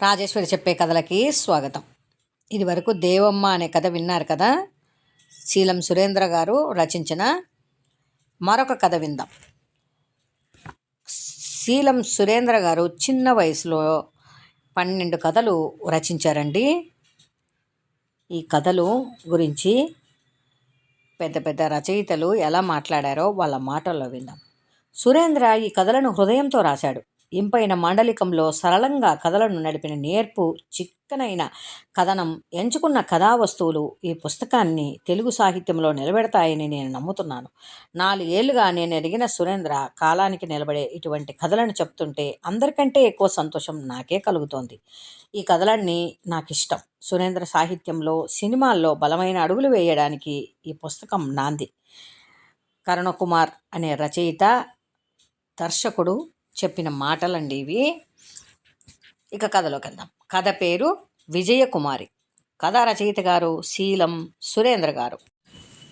రాజేశ్వరి చెప్పే కథలకి స్వాగతం. ఇదివరకు దేవమ్మ అనే కథ విన్నారు కదా. శీలం సురేంద్ర గారు రచించిన మరొక కథ విందాం. శీలం సురేంద్ర గారు చిన్న వయసులో 12 కథలు రచించారండి. ఈ కథలు గురించి పెద్ద పెద్ద రచయితలు ఎలా మాట్లాడారో వాళ్ళ మాటల్లో విందాం. సురేంద్ర ఈ కథలను హృదయంతో రాశాడు. ఇంపైన మాండలికంలో సరళంగా కథలను నడిపిన నేర్పు, చిక్కనైన కథనం, ఎంచుకున్న కథా వస్తువులు ఈ పుస్తకాన్ని తెలుగు సాహిత్యంలో నిలబెడతాయని నేను నమ్ముతున్నాను. 4 ఏళ్లుగా నేను ఎరిగిన సురేంద్ర కాలానికి నిలబడే ఇటువంటి కథలను చెప్తుంటే అందరికంటే ఎక్కువ సంతోషం నాకే కలుగుతోంది. ఈ కథలన్నీ నాకు ఇష్టం. సురేంద్ర సాహిత్యంలో, సినిమాల్లో బలమైన అడుగులు వేయడానికి ఈ పుస్తకం నాంది. కరుణకుమార్ అనే రచయిత, దర్శకుడు చెప్పిన మాటలండి ఇవి. ఇక కథలోకి వెళ్దాం. కథ పేరు విజయకుమారి. కథా రచయిత గారు శీలం సురేంద్ర గారు.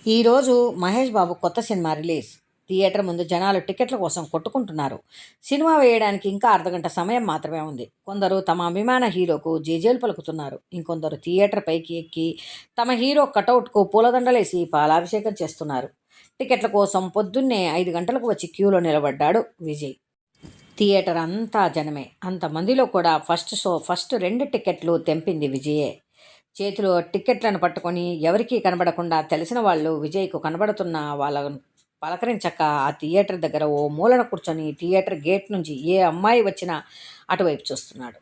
ఈరోజు మహేష్ బాబు కొత్త సినిమా రిలీజ్. థియేటర్ ముందు జనాలు టికెట్ల కోసం కొట్టుకుంటున్నారు. సినిమా వేయడానికి ఇంకా అర్ధగంట సమయం మాత్రమే ఉంది. కొందరు తమ అభిమాన హీరోకు జేజేలు పలుకుతున్నారు. ఇంకొందరు థియేటర్ పైకి ఎక్కి తమ హీరో కటౌట్కు పూలదండలేసి పాలాభిషేకం చేస్తున్నారు. టికెట్ల కోసం పొద్దున్నే 5 గంటలకు వచ్చి క్యూలో నిలబడ్డాడు విజయ్. థియేటర్ అంతా జనమే. అంతమందిలో కూడా ఫస్ట్ 2 టికెట్లు తెంపింది విజయే. చేతిలో టికెట్లను పట్టుకొని ఎవరికీ కనబడకుండా తెలిసిన వాళ్ళు విజయ్కు కనబడుతున్న వాళ్ళను పలకరించక ఆ థియేటర్ దగ్గర ఓ మూలన కూర్చొని థియేటర్ గేట్ నుంచి ఏ అమ్మాయి వచ్చినా అటువైపు చూస్తున్నాడు.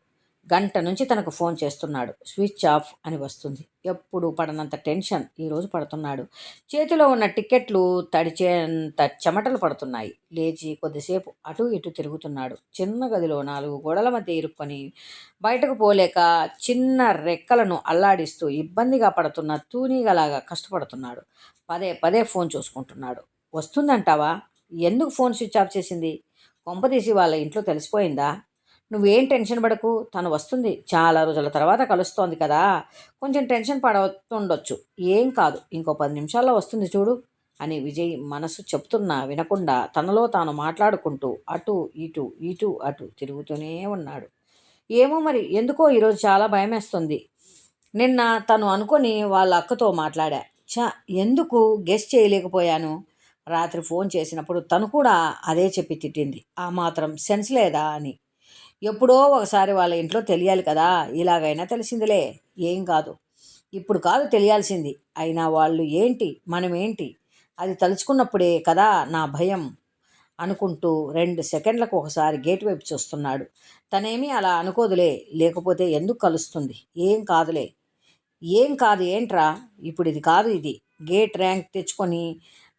గంట నుంచి తనకు ఫోన్ చేస్తున్నాడు. స్విచ్ ఆఫ్ అని వస్తుంది. ఎప్పుడు పడనంత టెన్షన్ ఈరోజు పడుతున్నాడు. చేతిలో ఉన్న టికెట్లు తడిచేంత చెమటలు పడుతున్నాయి. లేచి కొద్దిసేపు అటు ఇటు తిరుగుతున్నాడు. చిన్న గదిలో 4 గోడల మధ్య ఇరుక్కొని బయటకు పోలేక చిన్న రెక్కలను అల్లాడిస్తూ ఇబ్బందిగా పడుతున్న తూనీగలాగా కష్టపడుతున్నాడు. పదే పదే ఫోన్ చూసుకుంటున్నాడు. వస్తుందంటావా? ఎందుకు ఫోన్ స్విచ్ ఆఫ్ చేసింది? కొంపదీసి వాళ్ళ ఇంట్లో తెలిసిపోయిందా? నువ్వేం టెన్షన్ పడకు, తను వస్తుంది. చాలా రోజుల తర్వాత కలుస్తోంది కదా, కొంచెం టెన్షన్ పడుతుండొచ్చు. ఏం కాదు, ఇంకో 10 నిమిషాల్లో వస్తుంది చూడు అని విజయ్ మనసు చెప్తున్నా వినకుండా తనలో తాను మాట్లాడుకుంటూ అటు ఇటు ఇటు అటు తిరుగుతూనే ఉన్నాడు. ఏమో మరి ఎందుకో ఈరోజు చాలా భయమేస్తుంది. నిన్న తను అనుకొని వాళ్ళ అక్కతో మాట్లాడా. ఎందుకు గెస్ చేయలేకపోయాను. రాత్రి ఫోన్ చేసినప్పుడు తను కూడా అదే చెప్పి తిట్టింది. ఆ మాత్రం సెన్స్ లేదా అని. ఎప్పుడో ఒకసారి వాళ్ళ ఇంట్లో తెలియాలి కదా, ఇలాగైనా తెలిసిందిలే, ఏం కాదు. ఇప్పుడు కాదు తెలియాల్సింది. అయినా వాళ్ళు ఏంటి, మనమేంటి, అది తలుచుకున్నప్పుడే కదా నా భయం అనుకుంటూ 2 సెకండ్లకు ఒకసారి గేట్ వైపు చూస్తున్నాడు. తనేమీ అలా అనుకోదులే, లేకపోతే ఎందుకు కలుస్తుంది? ఏం కాదులే. ఏం కాదు ఏంట్రా? ఇప్పుడు ఇది కాదు, ఇది గేట్ ర్యాంక్ తెచ్చుకొని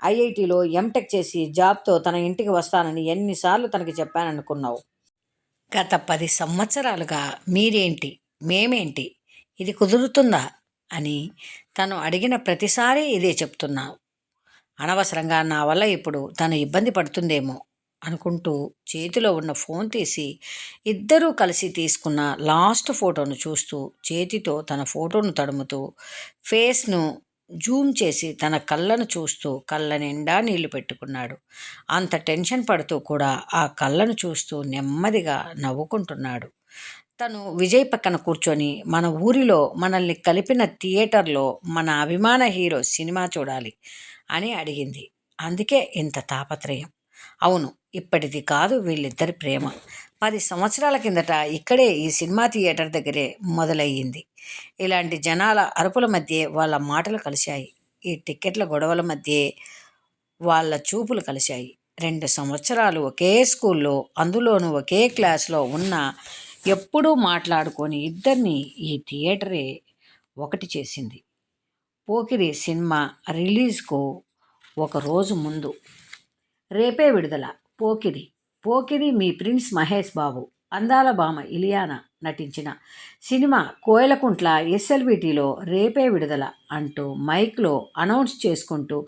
ఐఐటీలో ఎంటెక్ చేసి జాబ్తో తన ఇంటికి వస్తానని ఎన్నిసార్లు తనకి చెప్పాననుకున్నావు? గత 10 సంవత్సరాలుగా మీరేంటి, మేమేంటి, ఇది కుదురుతుందా అని తను అడిగిన ప్రతిసారి ఇదే చెప్తున్నావు. అనవసరంగా నా వల్ల ఇప్పుడు తను ఇబ్బంది పడుతుందేమో అనుకుంటూ చేతిలో ఉన్న ఫోన్ తీసి ఇద్దరూ కలిసి తీసుకున్న లాస్ట్ ఫోటోను చూస్తూ చేతితో తన ఫోటోను తడుముతూ ఫేస్ను జూమ్ చేసి తన కళ్ళను చూస్తూ కళ్ళ నిండా నీళ్లు పెట్టుకున్నాడు. అంత టెన్షన్ పడుతూ కూడా ఆ కళ్ళను చూస్తూ నెమ్మదిగా నవ్వుకుంటున్నాడు. తను విజయ్ పక్కన కూర్చొని మన ఊరిలో మనల్ని కలిపిన థియేటర్లో మన అభిమాన హీరో సినిమా చూడాలి అని అడిగింది. అందుకే ఇంత తాపత్రయం. అవును, ఇప్పటిది కాదు వీళ్ళిద్దరి ప్రేమ. 10 సంవత్సరాల కిందట ఇక్కడే ఈ సినిమా థియేటర్ దగ్గరే మొదలయ్యింది. ఇలాంటి జనాల అరుపుల మధ్యే వాళ్ళ మాటలు కలిశాయి. ఈ టిక్కెట్ల గొడవల మధ్యే వాళ్ళ చూపులు కలిశాయి. 2 సంవత్సరాలు ఒకే స్కూల్లో, అందులోనూ ఒకే క్లాస్లో ఉన్న ఎప్పుడూ మాట్లాడుకొని ఇద్దరిని ఈ థియేటరే ఒకటి చేసింది. పోకిరి సినిమా రిలీజ్కు ఒక రోజు ముందు. రేపే విడుదల. పోకిరి మీ ప్రిన్స్ మహేష్ బాబు, అందాల భామ ఇలియానా నటించిన సినిమా కోయలకుంట్ల ఎస్ఎల్విటీలో రేపే విడుదల అంటూ మైక్లో అనౌన్స్ చేసుకుంటూ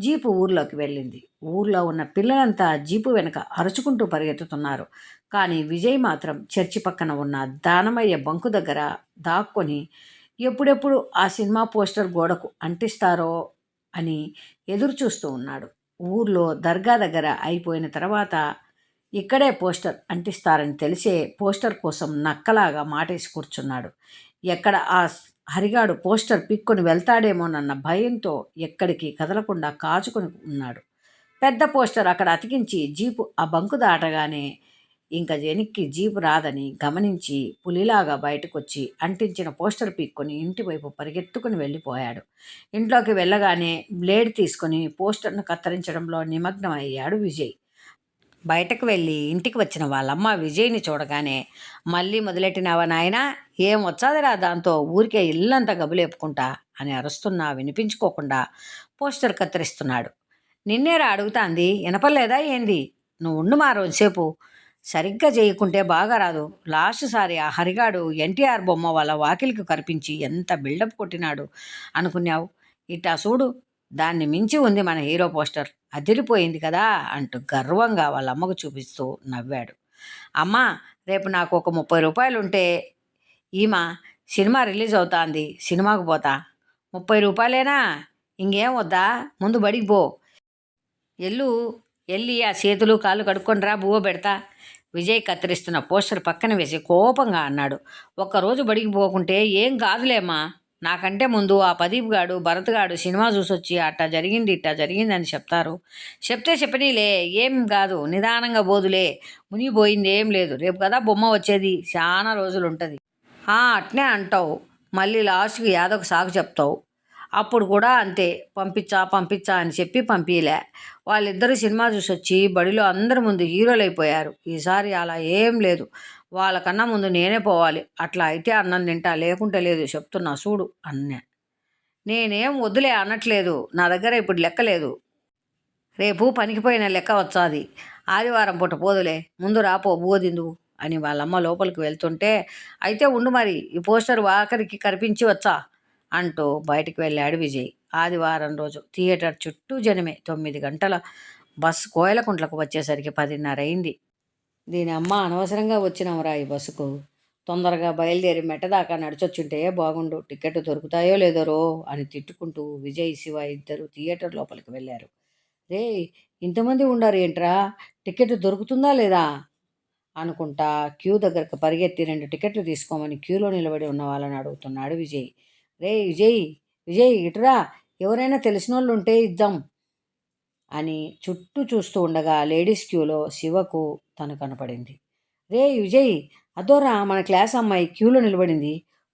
జీపు ఊర్లోకి వెళ్ళింది. ఊర్లో ఉన్న పిల్లలంతా జీపు వెనక అరుచుకుంటూ పరిగెత్తుతున్నారు. కానీ విజయ్ మాత్రం చర్చి పక్కన ఉన్న దానమయ్య బంకు దగ్గర దాక్కొని ఎప్పుడెప్పుడు ఆ సినిమా పోస్టర్ గోడకు అంటిస్తారో అని ఎదురు చూస్తూ ఉన్నాడు. ఊర్లో దర్గా దగ్గర అయిపోయిన తర్వాత ఇక్కడే పోస్టర్ అంటిస్తారని తెలిసే పోస్టర్ కోసం నక్కలాగా మాటేసి కూర్చున్నాడు. ఎక్కడ ఆ హరిగాడు పోస్టర్ పిక్కుని వెళ్తాడేమోనన్న భయంతో ఎక్కడికి కదలకుండా కాచుకొని ఉన్నాడు. పెద్ద పోస్టర్ అక్కడ అతికించి జీపు ఆ బంకు దాటగానే ఇంకా వెనక్కి జీపు రాదని గమనించి పులిలాగా బయటకొచ్చి అంటించిన పోస్టర్ పీక్కొని ఇంటి వైపు పరిగెత్తుకుని వెళ్ళిపోయాడు. ఇంట్లోకి వెళ్ళగానే బ్లేడ్ తీసుకొని పోస్టర్ను కత్తిరించడంలో నిమగ్నమయ్యాడు విజయ్. బయటకు వెళ్ళి ఇంటికి వచ్చిన వాళ్ళమ్మ విజయ్ని చూడగానే, మళ్ళీ మొదలెట్టినావా నాయనా, ఏం వచ్చాదిరా దాంతో ఊరికే ఇల్లంతా గబులేపుకుంటా అని అరుస్తున్నా వినిపించుకోకుండా పోస్టర్ కత్తిరిస్తున్నాడు. నిన్నేరా అడుగుతాంది, వినపలేదా ఏంది? నువ్వు ఉండు మా రోజుసేపు, సరిగ్గా చేయకుంటే బాగా రాదు. లాస్ట్ సారి ఆ హరిగాడు ఎన్టీఆర్ బొమ్మ వాళ్ళ వాకిలికి కనిపించి ఎంత బిల్డప్ కొట్టినాడు అనుకున్నావు. ఇట్టా చూడు, దాన్ని మించి ఉంది మన హీరో పోస్టర్, అదిరిపోయింది కదా అంటూ గర్వంగా వాళ్ళ అమ్మకు చూపిస్తూ నవ్వాడు. అమ్మ, రేపు నాకు ఒక 30 రూపాయలు ఉంటే ఈమె సినిమా రిలీజ్ అవుతాంది, సినిమాకు పోతా. 30 రూపాయలేనా? ఇంకేం వద్దా? ముందు బడికి పో, వెళ్ళి ఆ చేతులు కాళ్ళు కడుక్కొని రా, బువ్వ పెడతా. విజయ్ కత్తిరిస్తున్న పోస్టర్ పక్కన వేసి కోపంగా అన్నాడు. ఒక్కరోజు బడికి పోకుంటే ఏం కాదులేమ్మా, నాకంటే ముందు ఆ ప్రదీప్ గాడు భరత్ గాడు సినిమా చూసొచ్చి అట్టా జరిగింది ఇట్టా జరిగింది అని చెప్తారు. చెప్తే చెప్పనీలే, ఏం కాదు, నిదానంగా బోదులే, మునిగిపోయింది ఏం లేదు. రేపు కదా బొమ్మ వచ్చేది, చాలా రోజులు ఉంటుంది. అట్నే అంటావు, మళ్ళీ లాస్ట్కి యాదొక సాగు చెప్తావు. అప్పుడు కూడా అంతే, పంపించా అని చెప్పి పంపించలే. వాళ్ళిద్దరూ సినిమా చూసొచ్చి బడిలో అందరి ముందు హీరోలు అయిపోయారు. ఈసారి అలా ఏం లేదు, వాళ్ళకన్నా ముందు నేనే పోవాలి. అట్లా అయితే అన్నం తింటా, లేకుంటే లేదు, చెప్తున్నా చూడు అన్నా. నేనేం వద్దులే అనట్లేదు, నా దగ్గర ఇప్పుడు లెక్క లేదు. రేపు పనికిపోయిన లెక్క వచ్చాది. ఆదివారం పూట పోదులే, ముందు రాపో బోదిందు అని వాళ్ళమ్మ లోపలికి వెళ్తుంటే, అయితే ఉండు మరి, ఈ పోస్టర్ ఆఖరికి కనిపించి వచ్చా అంటూ బయటికి వెళ్ళాడు విజయ్. ఆదివారం రోజు థియేటర్ చుట్టూ జనమే. 9 గంటల బస్సు కోయలకుంట్లకు వచ్చేసరికి 10:30 అయింది. దీని అమ్మ, అనవసరంగా వచ్చినాంరా ఈ బస్సుకు, తొందరగా బయలుదేరి మెట్టదాకా నడిచొచ్చుంటే బాగుండు, టికెట్ దొరుకుతాయో లేదోరో అని తిట్టుకుంటూ విజయ్, శివ ఇద్దరు థియేటర్ లోపలికి వెళ్ళారు. రే, ఇంతమంది ఉండారు ఏంట్రా, టికెట్ దొరుకుతుందా లేదా అనుకుంటా క్యూ దగ్గరకు పరిగెత్తి 2 టికెట్లు తీసుకోమని క్యూలో నిలబడి ఉన్న వాళ్ళని అడుగుతున్నాడు విజయ్. రే విజయ్ ఇటురా, ఎవరైనా తెలిసిన వాళ్ళు ఉంటే ఇద్దాం అని చుట్టూ చూస్తూ ఉండగా లేడీస్ క్యూలో శివకు తను కనపడింది. రే విజయ్, అదోరా మన క్లాస్ అమ్మాయి క్యూలో నిలబడింది,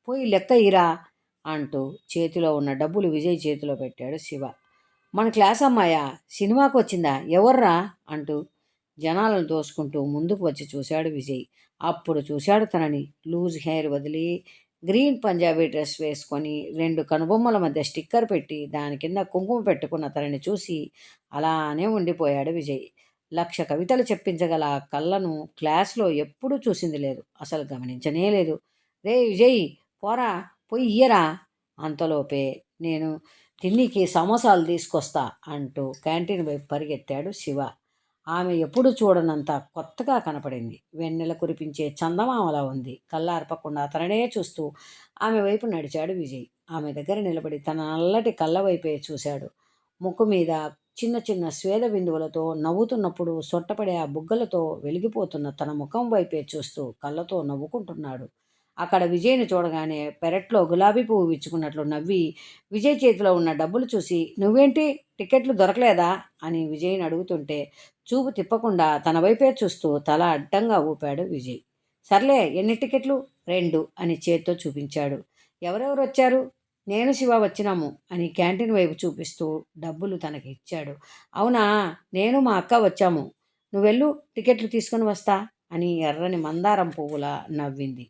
పోయి లెక్క ఇరా అంటూ చేతిలో ఉన్న డబ్బులు విజయ్ చేతిలో పెట్టాడు శివ. మన క్లాస్ అమ్మాయా, సినిమాకు వచ్చిందా, ఎవర్రా అంటూ జనాలను దోసుకుంటూ ముందుకు వచ్చి చూశాడు విజయ్. అప్పుడు చూశాడు తనని. లూజ్ హెయిర్ వదిలి గ్రీన్ పంజాబీ డ్రెస్ వేసుకొని 2 కనుబొమ్మల మధ్య స్టిక్కర్ పెట్టి దాని కింద కుంకుమ పెట్టుకున్న తనని చూసి అలానే ఉండిపోయాడు విజయ్. 1,00,000 కవితలు చెప్పించగల కళ్ళను క్లాస్లో ఎప్పుడూ చూసింది లేదు, అసలు గమనించనే లేదు. రే విజయ్, పోరా, పోయి ఇయ్యరా. అంతలోపే నేను తిన్నికి సమోసాలు తీసుకొస్తా అంటూ క్యాంటీన్ వైపు పరిగెత్తాడు శివ. ఆమె ఎప్పుడు చూడనంత కొత్తగా కనపడింది. వెన్నెల కురిపించే చందమామలా ఉంది. కళ్ళార్పకుండా అతననే చూస్తూ ఆమె వైపు నడిచాడు విజయ్. ఆమె దగ్గర నిలబడి తన నల్లటి కళ్ళ వైపే చూశాడు. ముక్కు మీద చిన్న చిన్న స్వేద బిందువులతో నవ్వుతున్నప్పుడు సొట్టపడే ఆ బుగ్గలతో వెలిగిపోతున్న తన ముఖం వైపే చూస్తూ కళ్ళతో నవ్వుకుంటున్నాడు. అక్కడ విజయ్ని చూడగానే పెరట్లో గులాబీ పువ్వు విచ్చుకున్నట్లు నవ్వి విజయ్ చేతిలో ఉన్న డబ్బులు చూసి, నువ్వేంటి, టికెట్లు దొరకలేదా అని విజయ్ని అడుగుతుంటే చూపు తిప్పకుండా తన వైపే చూస్తూ తల అడ్డంగా ఊపాడు విజయ్. సర్లే, ఎన్ని టికెట్లు? 2 అని చేత్తో చూపించాడు. ఎవరెవరు వచ్చారు? నేను శివ వచ్చినాము అని క్యాంటీన్ వైపు చూపిస్తూ డబ్బులు తనకి ఇచ్చాడు. అవునా, నేను మా అక్క వచ్చాము, నువ్వెళ్ళు, టికెట్లు తీసుకొని వస్తా అని ఎర్రని మందారం పువ్వులా నవ్వింది.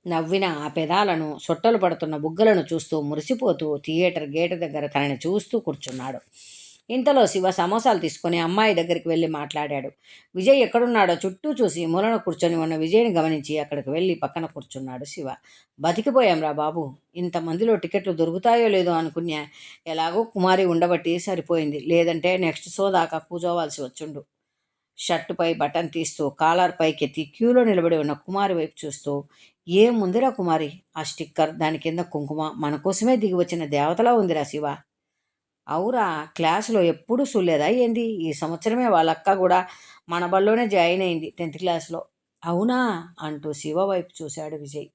నవ్విన ఆ పెదాలను, సొట్టలు పడుతున్న బుగ్గలను చూస్తూ మురిసిపోతూ థియేటర్ గేటు దగ్గర తనని చూస్తూ కూర్చున్నాడు. ఇంతలో శివ సమోసాలు తీసుకొని అమ్మాయి దగ్గరికి వెళ్ళి మాట్లాడాడు. విజయ్ ఎక్కడున్నాడో చుట్టూ చూసి మూలన కూర్చొని ఉన్న విజయ్ని గమనించి అక్కడికి వెళ్ళి పక్కన కూర్చున్నాడు శివ. బతికిపోయాంరా బాబు, ఇంతమందిలో టికెట్లు దొరుకుతాయో లేదో అనుకున్నా. ఎలాగో కుమారి ఉండబట్టి సరిపోయింది, లేదంటే నెక్స్ట్ షో దాకా కూర్చోవాల్సి వచ్చుండు. షర్టుపై బటన్ తీస్తూ కాలర్ పైకెత్తి క్యూలో నిలబడి ఉన్న కుమారి వైపు చూస్తూ, ఏముందిరా కుమారి, ఆ స్టిక్కర్, దాని కింద కుంకుమ, మన కోసమే దిగి వచ్చిన దేవతలా ఉందిరా శివ. అవురా, క్లాసులో ఎప్పుడూ చూడలేదా ఏంది? ఈ సంవత్సరమే వాళ్ళ అక్క కూడా మన బడిలోనే జాయిన్ అయింది 10th క్లాస్లో. అవునా అంటూ శివ వైపు చూశాడు విజయ్.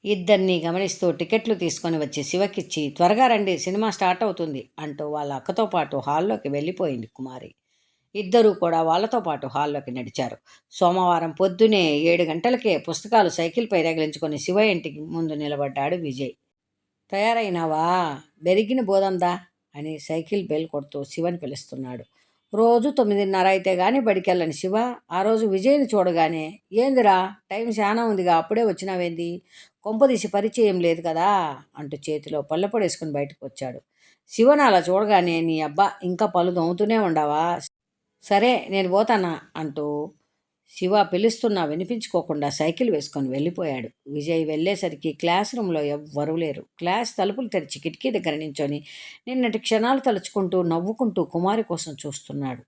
ఇద్దరిని గమనిస్తూ టికెట్లు తీసుకొని వచ్చి శివకిచ్చి, త్వరగా రండి సినిమా స్టార్ట్ అవుతుంది అంటూ వాళ్ళ అక్కతో పాటు హాల్లోకి వెళ్ళిపోయింది కుమారి. ఇద్దరూ కూడా వాళ్ళతో పాటు హాల్లోకి నడిచారు. సోమవారం పొద్దునే 7 గంటలకే పుస్తకాలు సైకిల్పై రగిలించుకొని శివ ఇంటికి ముందు నిలబడ్డాడు విజయ్. తయారైనావా? బెరిగిన బోదందా అని సైకిల్ బెల్ కొడుతూ శివని పిలుస్తున్నాడు. రోజు 9:30 అయితే గాని బడికెళ్ళని శివ ఆ రోజు విజయ్ని చూడగానే, ఏందిరా టైం చాలా ఉందిగా అప్పుడే వచ్చినావేంది, కొంపదీసి పరిచయం లేదు కదా అంటూ చేతిలో పళ్ళపొడేసుకుని బయటకు వచ్చాడు. శివను అలా చూడగానే, నీ అబ్బా ఇంకా పళ్ళు దొమ్ముతూనే ఉండవా, సరే నేను పోతానా అంటూ శివ పిలుస్తున్నా వినిపించుకోకుండా సైకిల్ వేసుకొని వెళ్ళిపోయాడు. విజయ్ వెళ్ళేసరికి క్లాస్ రూమ్లో ఎవ్వరూ లేరు. క్లాస్ తలుపులు తెరిచి కిటికీ దగ్గర నించొని నిన్నటి క్షణాలు తలుచుకుంటూ నవ్వుకుంటూ కుమారి కోసం చూస్తున్నాడు.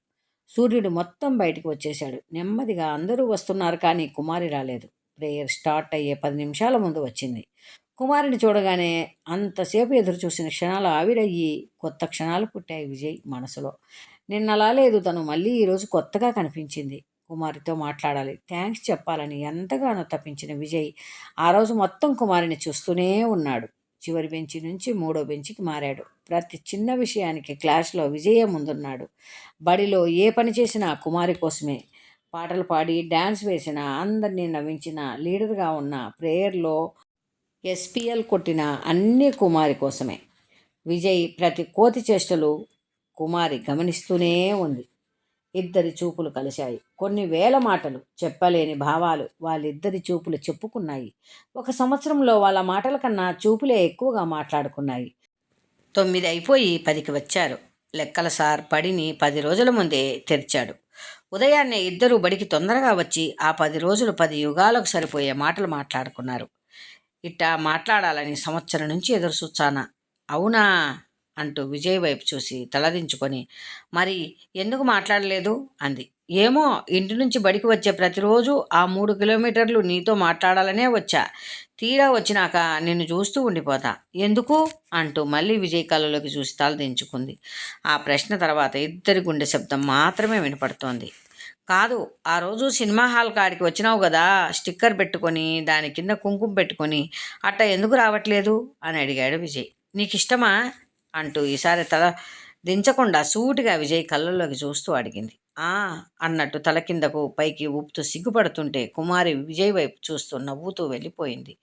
సూర్యుడు మొత్తం బయటికి వచ్చేశాడు. నెమ్మదిగా అందరూ వస్తున్నారు కానీ కుమారి రాలేదు. ప్రేయర్ స్టార్ట్ అయ్యే 10 నిమిషాల ముందు వచ్చింది. కుమారిని చూడగానే అంతసేపు ఎదురు చూసిన క్షణాలు ఆవిరయ్యి కొత్త క్షణాలు పుట్టాయి విజయ్ మనసులో. నిన్నలా లేదు తను, మళ్ళీ ఈరోజు కొత్తగా కనిపించింది. కుమారితో మాట్లాడాలి, థ్యాంక్స్ చెప్పాలని ఎంతగానో తప్పించిన విజయ్ ఆ రోజు మొత్తం కుమారిని చూస్తూనే ఉన్నాడు. చివరి బెంచి నుంచి 3వ బెంచికి మారాడు. ప్రతి చిన్న విషయానికి క్లాస్లో విజయే ముందున్నాడు. బడిలో ఏ పని చేసినా కుమారి కోసమే. పాటలు పాడి డ్యాన్స్ వేసిన, అందరినీ నవ్వించిన, లీడర్గా ఉన్న, ప్రేయర్లో ఎస్పీఎల్ కొట్టిన అన్నీ కుమారి కోసమే. విజయ్ ప్రతి కోతి చేష్టలు కుమారి గమనిస్తూనే ఉంది. ఇద్దరి చూపులు కలిశాయి. కొన్ని వేల మాటలు, చెప్పలేని భావాలు వాళ్ళిద్దరి చూపులు చెప్పుకున్నాయి. 1 సంవత్సరంలో వాళ్ళ మాటల కన్నా చూపులే ఎక్కువగా మాట్లాడుకున్నాయి. 9 అయిపోయి 10కి వచ్చారు. లెక్కల సార్ బడిని 10 రోజుల ముందే తెరిచాడు. ఉదయాన్నే ఇద్దరూ బడికి తొందరగా వచ్చి ఆ 10 రోజులు 10 యుగాలకు సరిపోయే మాటలు మాట్లాడుకున్నారు. ఇట్టా మాట్లాడాలని సంవత్సరం నుంచి ఎదురు చూచానా. అవునా అంటూ విజయ్ వైపు చూసి తలదించుకొని, మరి ఎందుకు మాట్లాడలేదు అంది. ఏమో, ఇంటి నుంచి బడికి వచ్చే ప్రతిరోజు ఆ 3 కిలోమీటర్లు నీతో మాట్లాడాలనే వచ్చా. తీరా వచ్చినాక నిన్ను చూస్తూ ఉండిపోతా. ఎందుకు అంటూ మళ్ళీ విజయ్ కళ్ళలోకి చూసి తలదించుకుంది. ఆ ప్రశ్న తర్వాత ఇద్దరి గుండె శబ్దం మాత్రమే వినపడుతోంది. కాదు, ఆ రోజు సినిమా హాల్ కాడికి వచ్చినావు కదా, స్టిక్కర్ పెట్టుకొని దాని కింద కుంకుమ పెట్టుకొని, అట్ట ఎందుకు రావట్లేదు అని అడిగాడు విజయ్. నీకు ఇష్టమా అంటూ ఈసారి తల దించకుండా సూటిగా విజయ్ కళ్ళల్లోకి చూస్తూ అడిగింది. ఆ అన్నట్టు తల కిందకు పైకి ఊపుతూ సిగ్గుపడుతుంటే కుమారి విజయ్ వైపు చూస్తూ నవ్వుతూ వెళ్ళిపోయింది.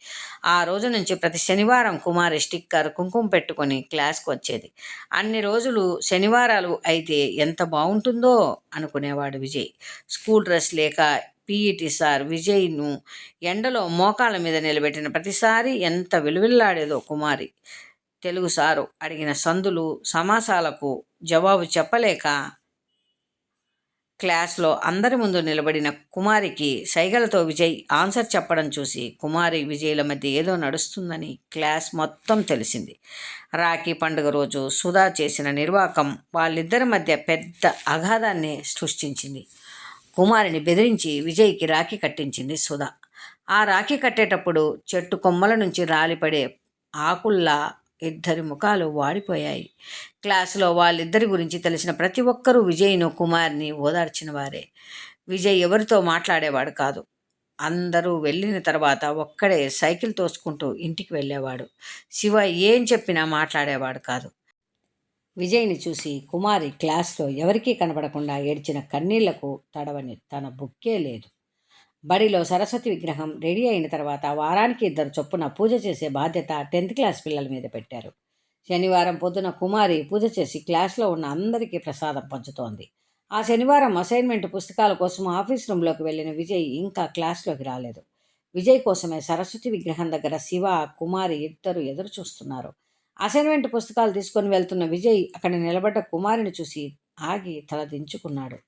ఆ రోజు నుంచి ప్రతి శనివారం కుమారి స్టిక్కర్ కుంకుమ పెట్టుకొని క్లాస్కి వచ్చేది. అన్ని రోజులు శనివారాలు అయితే ఎంత బాగుంటుందో అనుకునేవాడు విజయ్. స్కూల్ డ్రెస్ లేక పీఈటీ సార్ విజయ్ను ఎండలో మోకాళ్ళ మీద నిలబెట్టిన ప్రతిసారి ఎంత విలువిల్లాడేదో కుమారి. తెలుగు సారు అడిగిన సందులు సమాసాలకు జవాబు చెప్పలేక క్లాస్లో అందరి ముందు నిలబడిన కుమారికి సైగలతో విజయ్ ఆన్సర్ చెప్పడం చూసి కుమారి విజయ్ల మధ్య ఏదో నడుస్తుందని క్లాస్ మొత్తం తెలిసింది. రాఖీ పండుగ రోజు సుధా చేసిన నిర్వాకం వాళ్ళిద్దరి మధ్య పెద్ద అగాధాన్ని సృష్టించింది. కుమారిని బెదిరించి విజయ్కి రాఖీ కట్టించింది సుధా. ఆ రాఖీ కట్టేటప్పుడు చెట్టు కొమ్మల నుంచి రాలిపడే ఆకుల్లా ఇద్దరి ముఖాలు వాడిపోయాయి. క్లాసులో వాళ్ళిద్దరి గురించి తెలిసిన ప్రతి ఒక్కరూ విజయ్ను కుమార్ని ఓదార్చిన వారే. విజయ్ ఎవరితో మాట్లాడేవాడు కాదు. అందరూ వెళ్ళిన తర్వాత ఒక్కడే సైకిల్ తోసుకుంటూ ఇంటికి వెళ్ళేవాడు. శివ ఏం చెప్పినా మాట్లాడేవాడు కాదు. విజయ్ని చూసి కుమారి క్లాస్లో ఎవరికీ కనపడకుండా ఏడ్చిన కన్నీళ్లకు తడవని తన బుక్కే లేదు. బడిలో సరస్వతి విగ్రహం రెడీ అయిన తర్వాత వారానికి 2 చొప్పున పూజ చేసే బాధ్యత 10th క్లాస్ పిల్లల మీద పెట్టారు. శనివారం పొద్దున కుమారి పూజ చేసి క్లాస్లో ఉన్న అందరికీ ప్రసాదం పంచుతోంది. ఆ శనివారం అసైన్మెంట్ పుస్తకాల కోసం ఆఫీస్ రూమ్లోకి వెళ్ళిన విజయ్ ఇంకా క్లాస్లోకి రాలేదు. విజయ్ కోసమే సరస్వతి విగ్రహం దగ్గర శివ, కుమారి ఇద్దరు ఎదురు చూస్తున్నారు. అసైన్మెంట్ పుస్తకాలు తీసుకొని వెళ్తున్న విజయ్ అక్కడ నిలబడ్డ కుమారిని చూసి ఆగి తల దించుకున్నాడు.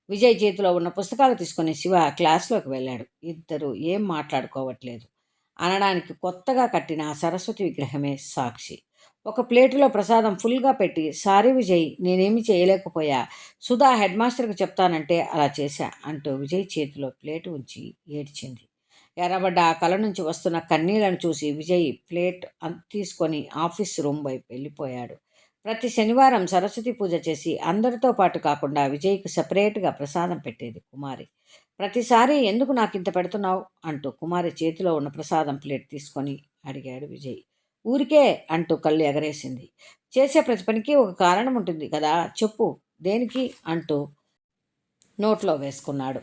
విజయ్ చేతిలో ఉన్న పుస్తకాలు తీసుకుని శివ క్లాస్లోకి వెళ్ళాడు. ఇద్దరు ఏం మాట్లాడుకోవట్లేదు అనడానికి కొత్తగా కట్టిన ఆ సరస్వతి విగ్రహమే సాక్షి. ఒక ప్లేటులో ప్రసాదం ఫుల్గా పెట్టి, సారీ విజయ్, నేనేమి చేయలేకపోయా, సుధా హెడ్ మాస్టర్కి చెప్తానంటే అలా చేశా అంటూ విజయ్ చేతిలో ప్లేటు ఉంచి ఏడ్చింది. ఎర్రబడ్డ ఆ కళ్ళ నుంచి వస్తున్న కన్నీళ్లను చూసి విజయ్ ప్లేట్ తీసుకొని ఆఫీస్ రూమ్ వైపు వెళ్ళిపోయాడు. ప్రతి శనివారం సరస్వతి పూజ చేసి అందరితో పాటు కాకుండా విజయ్కు సపరేట్గా ప్రసాదం పెట్టేది కుమారి. ప్రతిసారి ఎందుకు నాకు ఇంత పెడుతున్నావు అంటూ కుమారి చేతిలో ఉన్న ప్రసాదం ప్లేట్ తీసుకొని అడిగాడు విజయ్. ఊరికే అంటూ కళ్ళు ఎగరేసింది. చేసే ప్రతి పనికి ఒక కారణం ఉంటుంది కదా, చెప్పు దేనికి అంటూ నోట్లో వేసుకున్నాడు.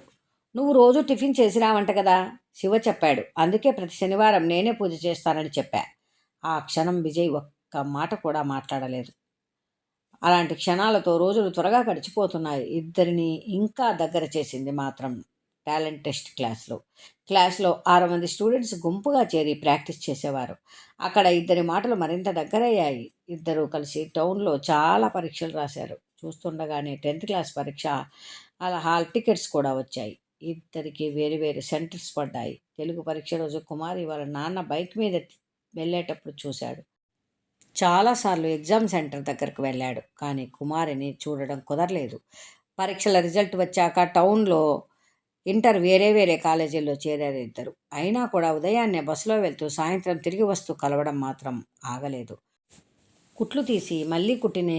నువ్వు రోజు టిఫిన్ చేసిరావంట కదా, శివ చెప్పాడు. అందుకే ప్రతి శనివారం నేనే పూజ చేస్తానని చెప్పా. ఆ క్షణం విజయ్ ఒక్క మాట కూడా మాట్లాడలేదు. అలాంటి క్షణాలతో రోజులు త్వరగా గడిచిపోతున్నాయి. ఇద్దరిని ఇంకా దగ్గర చేసింది మాత్రం టాలెంట్ టెస్ట్ క్లాస్లో 6 మంది స్టూడెంట్స్ గుంపుగా చేరి ప్రాక్టీస్ చేసేవారు. అక్కడ ఇద్దరి మాటలు మరింత దగ్గరయ్యాయి. ఇద్దరూ కలిసి టౌన్లో చాలా పరీక్షలు రాశారు. చూస్తుండగానే 10th క్లాస్ పరీక్ష అలా హాల్ టికెట్స్ కూడా వచ్చాయి. ఇద్దరికి వేరు వేరు సెంటర్స్ పడ్డాయి. తెలుగు పరీక్ష రోజు కుమారి వాళ్ళ నాన్న బైక్ మీద వెళ్ళేటప్పుడు చూశాడు. చాలాసార్లు ఎగ్జామ్ సెంటర్ దగ్గరకు వెళ్ళాడు, కానీ కుమారిని చూడడం కుదరలేదు. పరీక్షల రిజల్ట్ వచ్చాక టౌన్లో ఇంటర్ వేరే వేరే కాలేజీల్లో చేరారు ఇద్దరు. అయినా కూడా ఉదయాన్నే బస్సులో వెళ్తూ సాయంత్రం తిరిగి వస్తూ కలవడం మాత్రం ఆగలేదు. కుట్లు తీసి మళ్ళీ కుట్టిన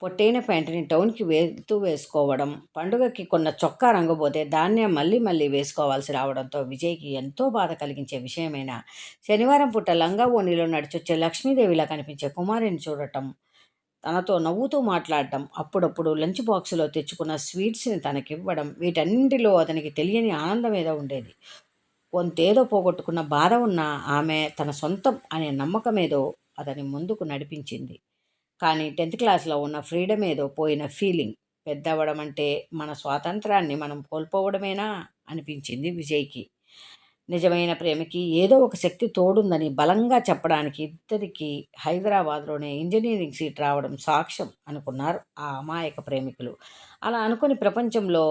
పొట్టైన ప్యాంటుని టౌన్కి వెళ్తూ వేసుకోవడం, పండుగకి కొన్న చొక్కా రంగుపోతే దాన్నే మళ్ళీ మళ్ళీ వేసుకోవాల్సి రావడంతో విజయ్కి ఎంతో బాధ కలిగించే విషయమైన శనివారం పూట లంగా ఓణిలో నడిచొచ్చే లక్ష్మీదేవిలా కనిపించే కుమారిని చూడటం, తనతో నవ్వుతూ మాట్లాడటం, అప్పుడప్పుడు లంచ్ బాక్సులో తెచ్చుకున్న స్వీట్స్ని తనకివ్వడం, వీటన్నింటిలో అతనికి తెలియని ఆనందం ఏదో ఉండేది. కొంతేదో పోగొట్టుకున్న బాధ ఉన్న ఆమె తన సొంతం అనే నమ్మకమేదో అతని ముందుకు నడిపించింది. కానీ 10th క్లాస్లో ఉన్న ఫ్రీడమ్ ఏదో పోయిన ఫీలింగ్. పెద్దవడం అంటే మన స్వాతంత్రాన్ని మనం కోల్పోవడమేనా అనిపించింది విజయ్కి. నిజమైన ప్రేమకి ఏదో ఒక శక్తి తోడుందని బలంగా చెప్పడానికి ఇద్దరికి హైదరాబాద్లోనే ఇంజనీరింగ్ సీట్ రావడం సాక్ష్యం అనుకున్నారు ఆ అమాయక ప్రేమికులు. అలా అనుకుని ప్రపంచంలో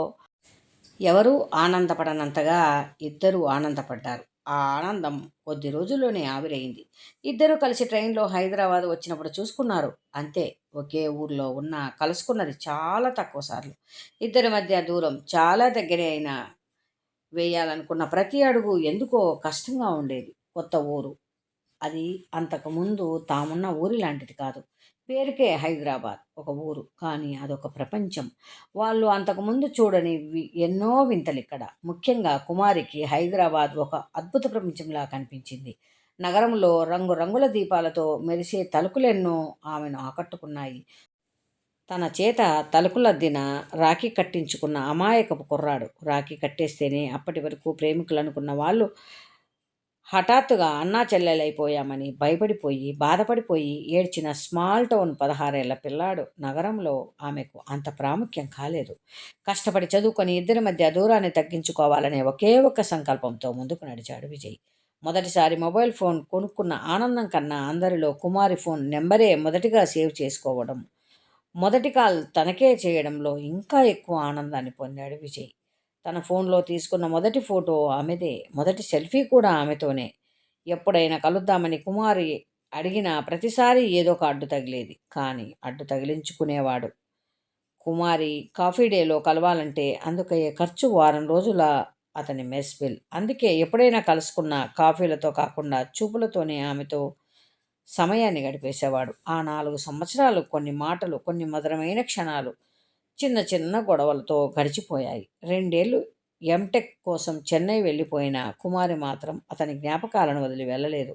ఎవరూ ఆనందపడనంతగా ఇద్దరూ ఆనందపడ్డారు. ఆ ఆనందం కొద్ది రోజుల్లోనే ఆవిరైంది. ఇద్దరూ కలిసి ట్రైన్లో హైదరాబాద్ వచ్చినప్పుడు చూసుకున్నారు. అంతే, ఒకే ఊర్లో ఉన్నా కలుసుకున్నది చాలా తక్కువ సార్లు. ఇద్దరి మధ్య దూరం చాలా దగ్గరే అయినా వేయాలనుకున్న ప్రతి అడుగు ఎందుకో కష్టంగా ఉండేది. కొత్త ఊరు, అది అంతకుముందు తామున్న ఊరి లాంటిది కాదు. పేరుకే హైదరాబాద్ ఒక ఊరు, కానీ అదొక ప్రపంచం. వాళ్ళు అంతకుముందు చూడని ఎన్నో వింతలిక్కడ. ముఖ్యంగా కుమారికి హైదరాబాద్ ఒక అద్భుత ప్రపంచంలా కనిపించింది. నగరంలో రంగురంగుల దీపాలతో మెరిసే తలుకులెన్నో ఆమెను ఆకట్టుకున్నాయి. తన చేత తలుకులద్దిన రాఖీ కట్టించుకున్న అమాయకపు కుర్రాడు. రాఖీ కట్టేస్తేనే అప్పటి వరకు ప్రేమికులనుకున్న వాళ్ళు హఠాత్తుగా అన్నా చెల్లెలైపోయామని భయపడిపోయి బాధపడిపోయి ఏడ్చిన స్మాల్ టౌన్ 16 ఏళ్ల పిల్లాడు. నగరంలో ఆమెకు అంత ప్రాముఖ్యం కాలేదు. కష్టపడి చదువుకొని ఇద్దరి మధ్య దూరాన్ని తగ్గించుకోవాలనే ఒకే ఒక్క సంకల్పంతో ముందుకు నడిచాడు విజయ్. మొదటిసారి మొబైల్ ఫోన్ కొనుక్కున్న ఆనందం కన్నా అందరిలో కుమారి ఫోన్ నెంబరే మొదటిగా సేవ్ చేసుకోవడం, మొదటి కాల్ తనకే చేయడంలో ఇంకా ఎక్కువ ఆనందాన్ని పొందాడు విజయ్. తన ఫోన్లో తీసుకున్న మొదటి ఫోటో ఆమెదే, మొదటి సెల్ఫీ కూడా ఆమెతోనే. ఎప్పుడైనా కలుద్దామని కుమారి అడిగిన ప్రతిసారి ఏదో ఒక అడ్డు తగిలేది, కానీ అడ్డు తగిలించుకునేవాడు. కుమారి కాఫీ డేలో కలవాలంటే అందుకయ్యే ఖర్చు వారం రోజుల అతని మెస్ బిల్. అందుకే ఎప్పుడైనా కలుసుకున్న కాఫీలతో కాకుండా చూపులతోనే ఆమెతో సమయాన్ని గడిపేసేవాడు. ఆ 4 సంవత్సరాలు కొన్ని మాటలు, కొన్ని మధురమైన క్షణాలు, చిన్న చిన్న గొడవలతో గడిచిపోయాయి. 2 ఏళ్ళు ఎంటెక్ కోసం చెన్నై వెళ్ళిపోయిన కుమారి మాత్రం అతని జ్ఞాపకాలను వదిలి వెళ్ళలేదు.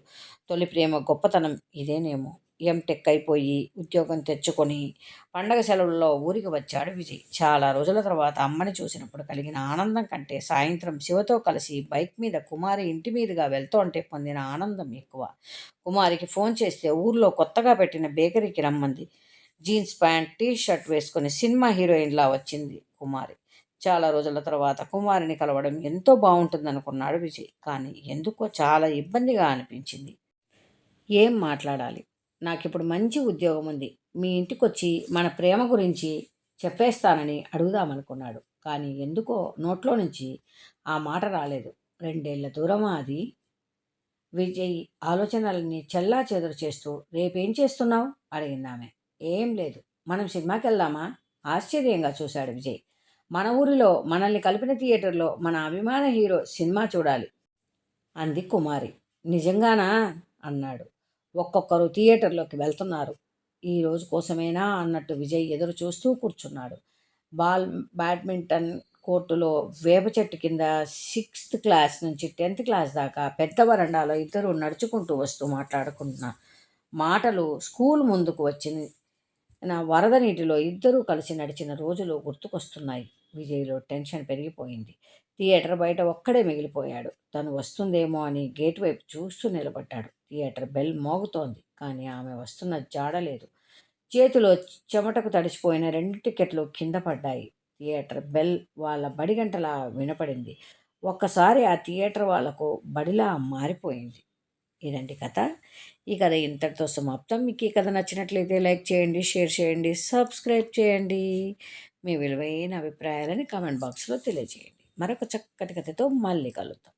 తొలి ప్రేమ గొప్పతనం ఇదేనేమో. ఎంటెక్ అయిపోయి ఉద్యోగం తెచ్చుకొని పండగ సెలవుల్లో ఊరికి వచ్చాడు విజయ్. చాలా రోజుల తర్వాత అమ్మని చూసినప్పుడు కలిగిన ఆనందం కంటే సాయంత్రం శివతో కలిసి బైక్ మీద కుమారి ఇంటి మీదుగా వెళ్తుంటే పొందిన ఆనందం ఎక్కువ. కుమారికి ఫోన్ చేస్తే ఊర్లో కొత్తగా పెట్టిన బేకరీకి రమ్మంది. జీన్స్ ప్యాంట్, టీ షర్ట్ వేసుకొని సినిమా హీరోయిన్లా వచ్చింది కుమారి. చాలా రోజుల తర్వాత కుమారిని కలవడం ఎంతో బాగుంటుందనుకున్నాడు విజయ్. కానీ ఎందుకో చాలా ఇబ్బందిగా అనిపించింది. ఏం మాట్లాడాలి? నాకిప్పుడు మంచి ఉద్యోగం ఉంది. మీ ఇంటికొచ్చి మన ప్రేమ గురించి చెప్పేస్తానని అడుగుదామనుకున్నాడు. కానీ ఎందుకో నోట్లో నుంచి ఆ మాట రాలేదు. 2 ఏళ్ల దూరమా అది? విజయ్ ఆలోచనల్ని చెల్లా చెదరు చేస్తూ, రేపేం చేస్తున్నావు అడిగిందామె. ఏం లేదు. మనం సినిమాకి వెళ్దామా? ఆశ్చర్యంగా చూశాడు విజయ్. మన ఊరిలో మనల్ని కలిపిన థియేటర్లో మన అభిమాన హీరో సినిమా చూడాలి అంది కుమారి. నిజంగానా అన్నాడు. ఒక్కొక్కరు థియేటర్లోకి వెళ్తున్నారు. ఈ రోజు కోసమేనా అన్నట్టు విజయ్ ఎదురు చూస్తూ కూర్చున్నాడు. బ్యాడ్మింటన్ కోర్టులో వేప చెట్టు కింద 6th క్లాస్ నుంచి 10th క్లాస్ దాకా పెద్ద వరండాలో ఇద్దరు నడుచుకుంటూ వస్తూ మాట్లాడుకుంటున్న మాటలు స్కూల్ ముందుకు వచ్చింది నా వరద నీటిలో ఇద్దరూ కలిసి నడిచిన రోజులు గుర్తుకొస్తున్నాయి. విజయ్లో టెన్షన్ పెరిగిపోయింది. థియేటర్ బయట ఒక్కడే మిగిలిపోయాడు. తను వస్తుందేమో అని గేట్ వైపు చూస్తూ నిలబడ్డాడు. థియేటర్ బెల్ మోగుతోంది, కానీ ఆమె వస్తున్న జాడలేదు. చేతిలో చెమటకు తడిసిపోయిన 2 టికెట్లు కింద పడ్డాయి. థియేటర్ బెల్ వాళ్ళ బడి గంటలా వినపడింది. ఒక్కసారి ఆ థియేటర్ వాళ్లకు బడిలా మారిపోయింది. ఇదండి కథ. ఈ కథ ఇంతటితో సమాప్తం. మీకు ఈ కథ నచ్చినట్లయితే లైక్ చేయండి, షేర్ చేయండి, సబ్స్క్రైబ్ చేయండి. మీ విలువైన అభిప్రాయాలని కామెంట్ బాక్స్లో తెలియజేయండి. మరొక చక్కటి కథతో మళ్ళీ కలుద్దాం.